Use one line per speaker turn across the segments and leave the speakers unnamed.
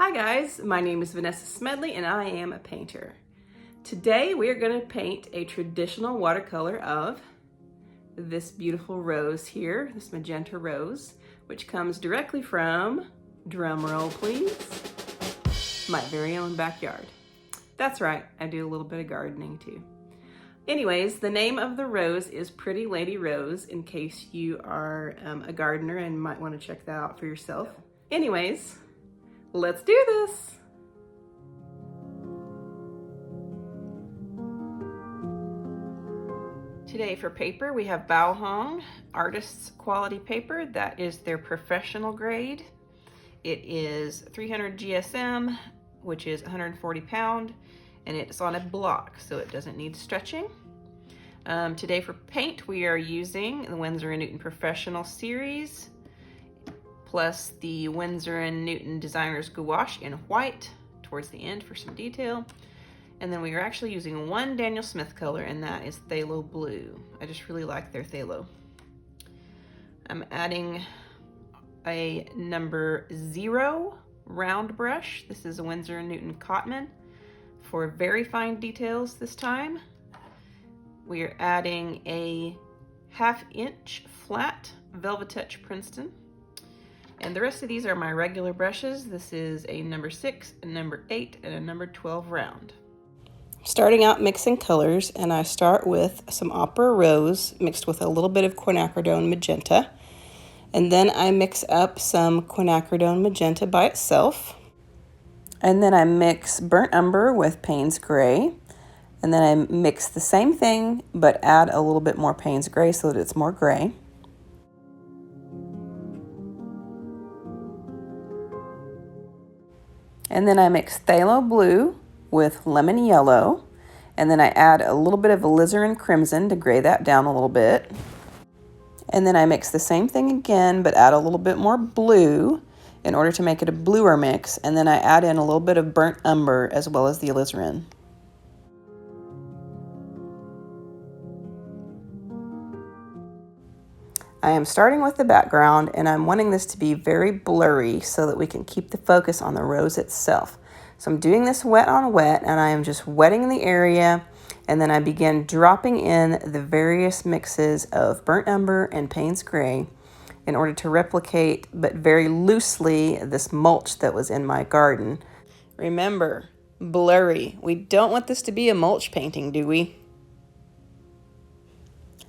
Hi guys, my name is Vanessa Smedley and I am a painter. Today we are going to paint a traditional watercolor of this beautiful rose here, this magenta rose, which comes directly from, drumroll please, my very own backyard. That's right, I do a little bit of gardening too. Anyways, the name of the rose is Pretty Lady Rose, in case you are a gardener and might want to check that out for yourself. Anyways, let's do this. Today for paper, we have Baohong Artist's Quality Paper. That is their professional grade. It is 300 GSM, which is 140 pound, and it's on a block, so it doesn't need stretching. Today for paint, we are using the Winsor & Newton Professional Series, plus the Winsor & Newton Designer's Gouache in white towards the end for some detail. And then we are actually using one Daniel Smith color, and that is Pthalo Blue. I just really like their Pthalo. I'm adding a number 0 round brush. This is a Winsor & Newton Cotman for very fine details this time. We are adding a 1/2 inch flat Velvetouch Princeton. And the rest of these are my regular brushes. This is a number 6, a number 8, and a number 12 round. Starting out mixing colors, and I start with some Opera Rose mixed with a little bit of Quinacradone Magenta. And then I mix up some Quinacradone Magenta by itself. And then I mix Burnt Umber with Paynes Grey. And then I mix the same thing, but add a little bit more Paynes Grey so that it's more gray. And then I mix Pthalo Blue with Lemon Yellow. And then I add a little bit of Alizarin Crimson to gray that down a little bit. And then I mix the same thing again, but add a little bit more blue in order to make it a bluer mix. And then I add in a little bit of Burnt Umber as well as the Alizarin. I am starting with the background, and I'm wanting this to be very blurry so that we can keep the focus on the rose itself. So I'm doing this wet on wet, and I am just wetting the area, and then I begin dropping in the various mixes of Burnt Umber and Paynes Grey in order to replicate, but very loosely, this mulch that was in my garden. Remember, blurry. We don't want this to be a mulch painting, do we?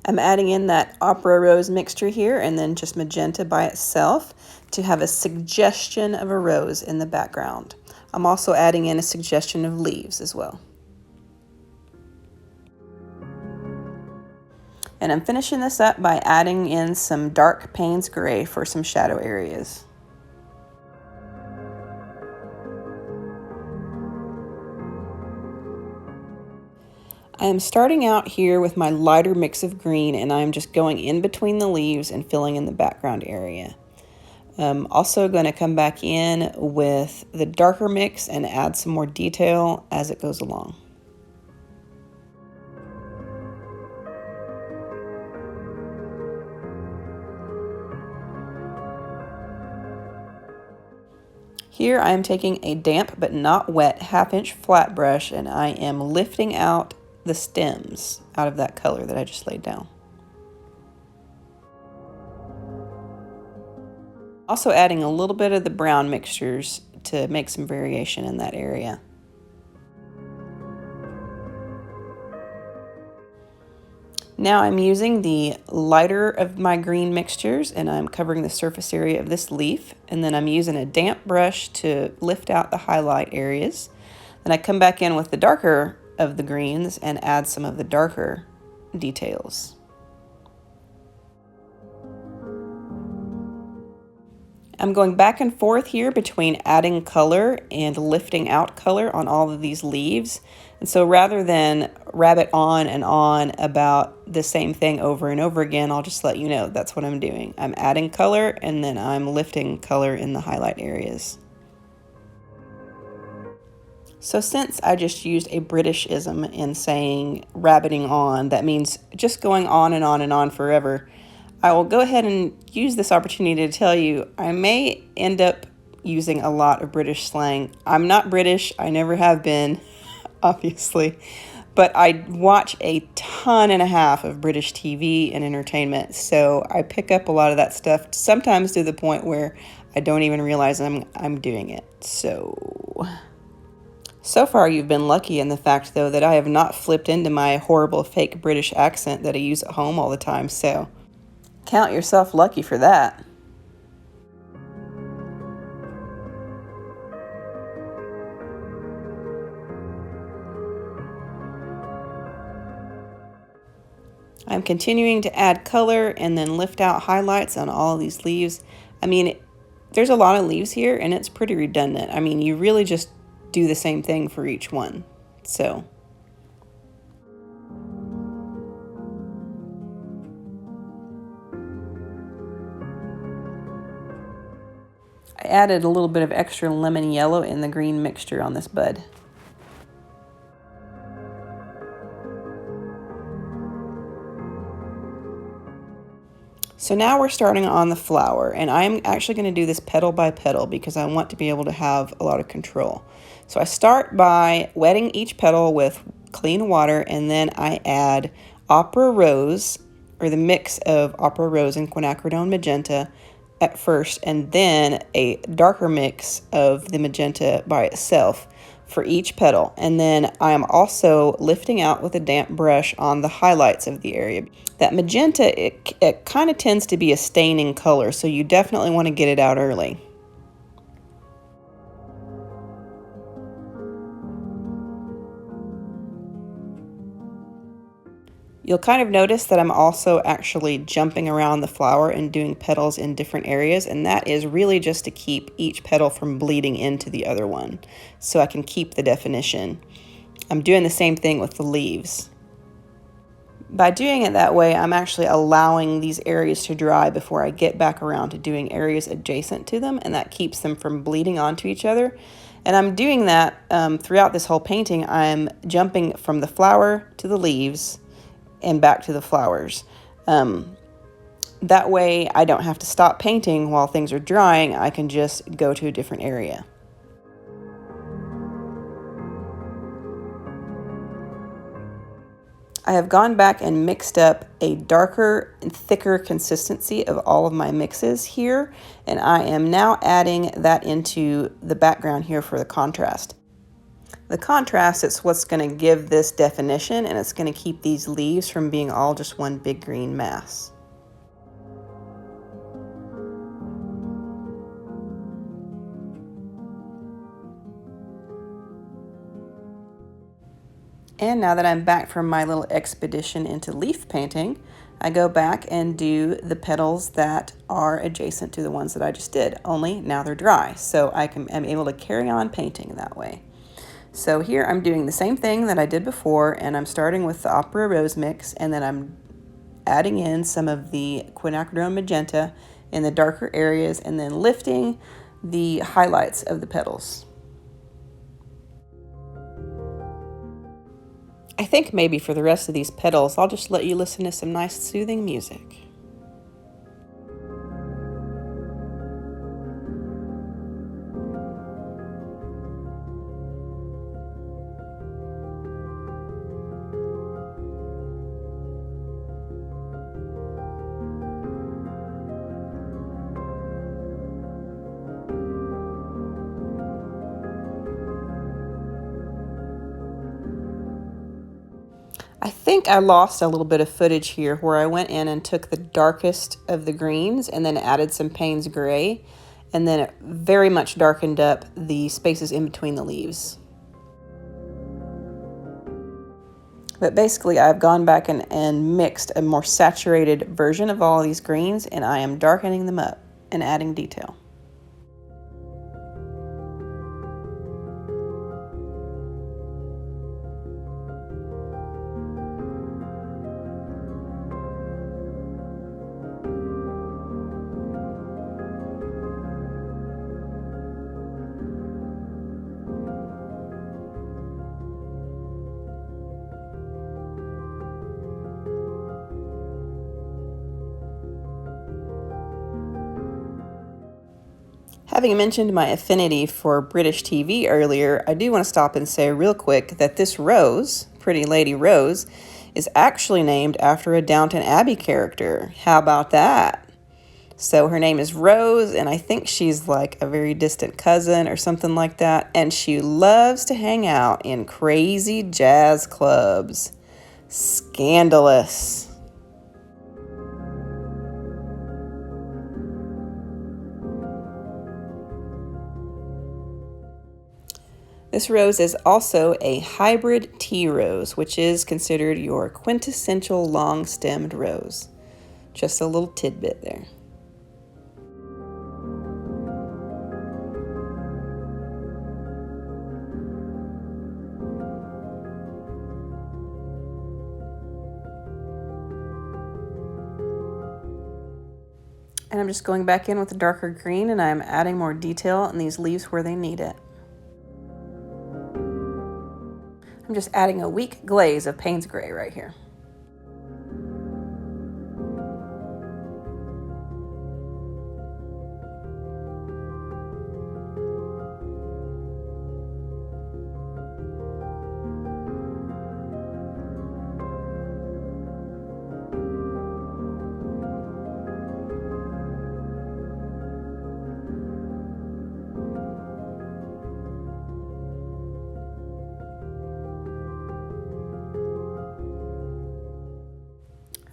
I'm adding in that Opera Rose mixture here and then just magenta by itself to have a suggestion of a rose in the background. I'm also adding in a suggestion of leaves as well. And I'm finishing this up by adding in some dark Paynes Grey for some shadow areas. I am starting out here with my lighter mix of green, and I'm just going in between the leaves and filling in the background area. I'm also going to come back in with the darker mix and add some more detail as it goes along. Here I am taking a damp but not wet 1/2 inch flat brush, and I am lifting out the stems out of that color that I just laid down. Also adding a little bit of the brown mixtures to make some variation in that area. Now I'm using the lighter of my green mixtures, and I'm covering the surface area of this leaf, and then I'm using a damp brush to lift out the highlight areas. Then I come back in with the darker of the greens and add some of the darker details. I'm going back and forth here between adding color and lifting out color on all of these leaves. And so rather than rabbit on and on about the same thing over and over again, I'll just let you know that's what I'm doing. I'm adding color and then I'm lifting color in the highlight areas. So since I just used a Britishism in saying rabbiting on, that means just going on and on and on forever, I will go ahead and use this opportunity to tell you I may end up using a lot of British slang. I'm not British, I never have been, obviously, but I watch a ton and a half of British TV and entertainment, so I pick up a lot of that stuff, sometimes to the point where I don't even realize I'm doing it. So far you've been lucky in the fact, though, that I have not flipped into my horrible fake British accent that I use at home all the time, so count yourself lucky for that. I'm continuing to add color and then lift out highlights on all of these leaves. I mean, there's a lot of leaves here and it's pretty redundant. I mean, you really just do the same thing for each one. So I added a little bit of extra lemon yellow in the green mixture on this bud. So now we're starting on the flower, and I'm actually going to do this petal by petal because I want to be able to have a lot of control. So I start by wetting each petal with clean water, and then I add Opera Rose, or the mix of Opera Rose and Quinacradone Magenta at first, and then a darker mix of the magenta by itself for each petal. And then I am also lifting out with a damp brush on the highlights of the area. That magenta, it kind of tends to be a staining color, so you definitely want to get it out early. You'll kind of notice that I'm also actually jumping around the flower and doing petals in different areas, and that is really just to keep each petal from bleeding into the other one, so I can keep the definition. I'm doing the same thing with the leaves. By doing it that way, I'm actually allowing these areas to dry before I get back around to doing areas adjacent to them, and that keeps them from bleeding onto each other. And I'm doing that throughout this whole painting. I'm jumping from the flower to the leaves and back to the flowers. That way I don't have to stop painting while things are drying. I can just go to a different area. I have gone back and mixed up a darker and thicker consistency of all of my mixes here, and I am now adding that into the background here for the contrast. The contrast is what's going to give this definition, and it's going to keep these leaves from being all just one big green mass. And now that I'm back from my little expedition into leaf painting, I go back and do the petals that are adjacent to the ones that I just did, only now they're dry, so I'm able to carry on painting that way. So here I'm doing the same thing that I did before, and I'm starting with the Opera Rose mix, and then I'm adding in some of the Quinacridone Magenta in the darker areas, and then lifting the highlights of the petals. I think maybe for the rest of these petals, I'll just let you listen to some nice soothing music. I think I lost a little bit of footage here where I went in and took the darkest of the greens and then added some Paynes Grey, and then it very much darkened up the spaces in between the leaves. But basically I've gone back and mixed a more saturated version of all of these greens, and I am darkening them up and adding detail. Having mentioned my affinity for British TV earlier, I do want to stop and say real quick that this rose, Pretty Lady Rose, is actually named after a Downton Abbey character. How about that? So her name is Rose, and I think she's like a very distant cousin or something like that, and she loves to hang out in crazy jazz clubs. Scandalous. This rose is also a hybrid tea rose, which is considered your quintessential long-stemmed rose. Just a little tidbit there. And I'm just going back in with a darker green, and I'm adding more detail in these leaves where they need it. I'm just adding a weak glaze of Paynes Grey right here.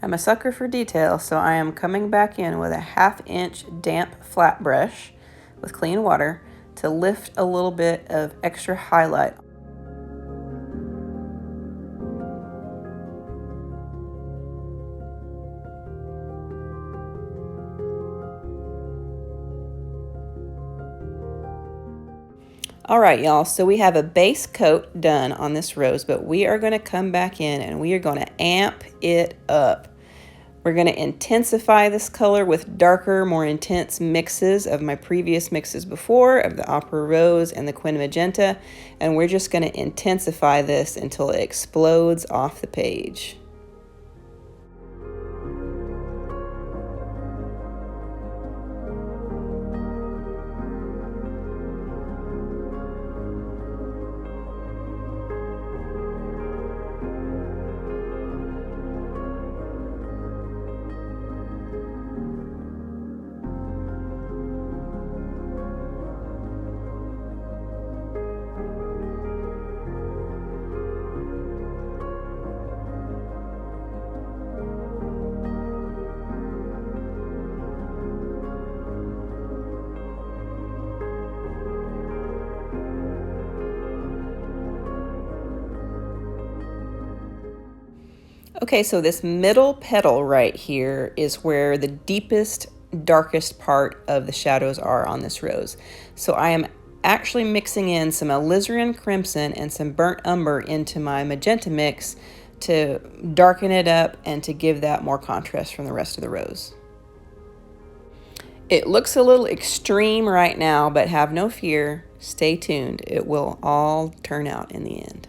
I'm a sucker for detail, so I am coming back in with a 1/2 inch damp flat brush with clean water to lift a little bit of extra highlight. All right, y'all, so we have a base coat done on this rose, but we are going to come back in and we are going to amp it up. We're going to intensify this color with darker, more intense mixes of my previous mixes before, of the Opera Rose and the Quin Magenta, and we're just going to intensify this until it explodes off the page. Okay, so this middle petal right here is where the deepest, darkest part of the shadows are on this rose. So I am actually mixing in some Alizarin Crimson and some burnt umber into my magenta mix to darken it up and to give that more contrast from the rest of the rose. It looks a little extreme right now, but have no fear, stay tuned. It will all turn out in the end.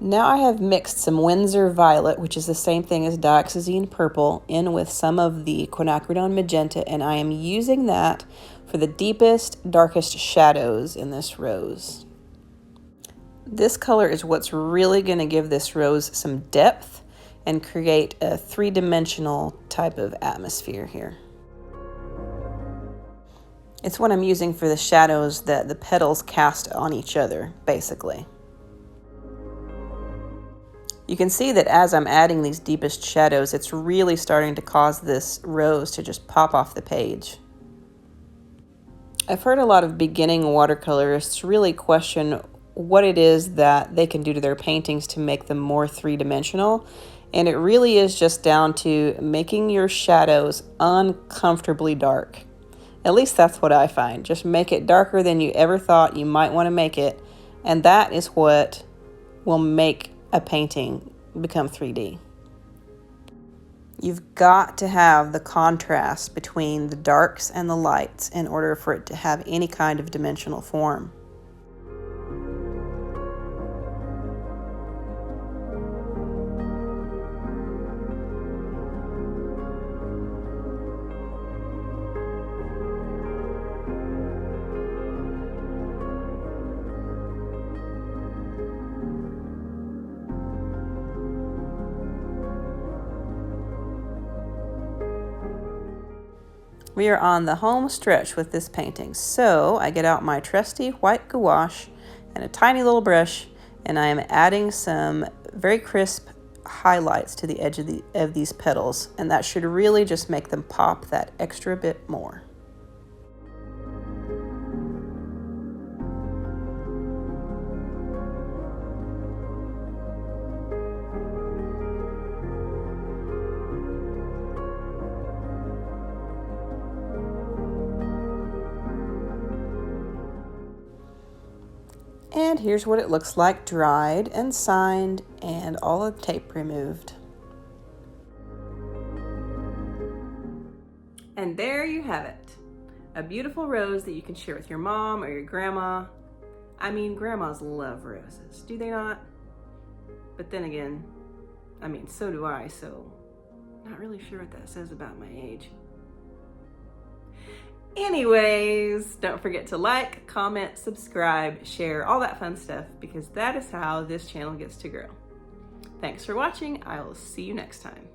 Now I have mixed some Winsor Violet, which is the same thing as Dioxazine Purple, in with some of the Quinacradone Magenta, and I am using that for the deepest, darkest shadows in this rose. This color is what's really going to give this rose some depth and create a three-dimensional type of atmosphere here. It's what I'm using for the shadows that the petals cast on each other, basically. You can see that as I'm adding these deepest shadows, it's really starting to cause this rose to just pop off the page. I've heard a lot of beginning watercolorists really question what it is that they can do to their paintings to make them more three-dimensional. And it really is just down to making your shadows uncomfortably dark. At least that's what I find. Just make it darker than you ever thought you might want to make it. And that is what will make a painting become 3D. You've got to have the contrast between the darks and the lights in order for it to have any kind of dimensional form. We are on the home stretch with this painting, so I get out my trusty white gouache and a tiny little brush, and I am adding some very crisp highlights to the edge of these petals, and that should really just make them pop that extra bit more. And here's what it looks like dried and signed and all the tape removed. And there you have it. A beautiful rose that you can share with your mom or your grandma. I mean, grandmas love roses, do they not? But then again, I mean, so do I, so not really sure what that says about my age. Anyways, don't forget to like, comment, subscribe, share, all that fun stuff, because that is how this channel gets to grow. Thanks for watching. I will see you next time.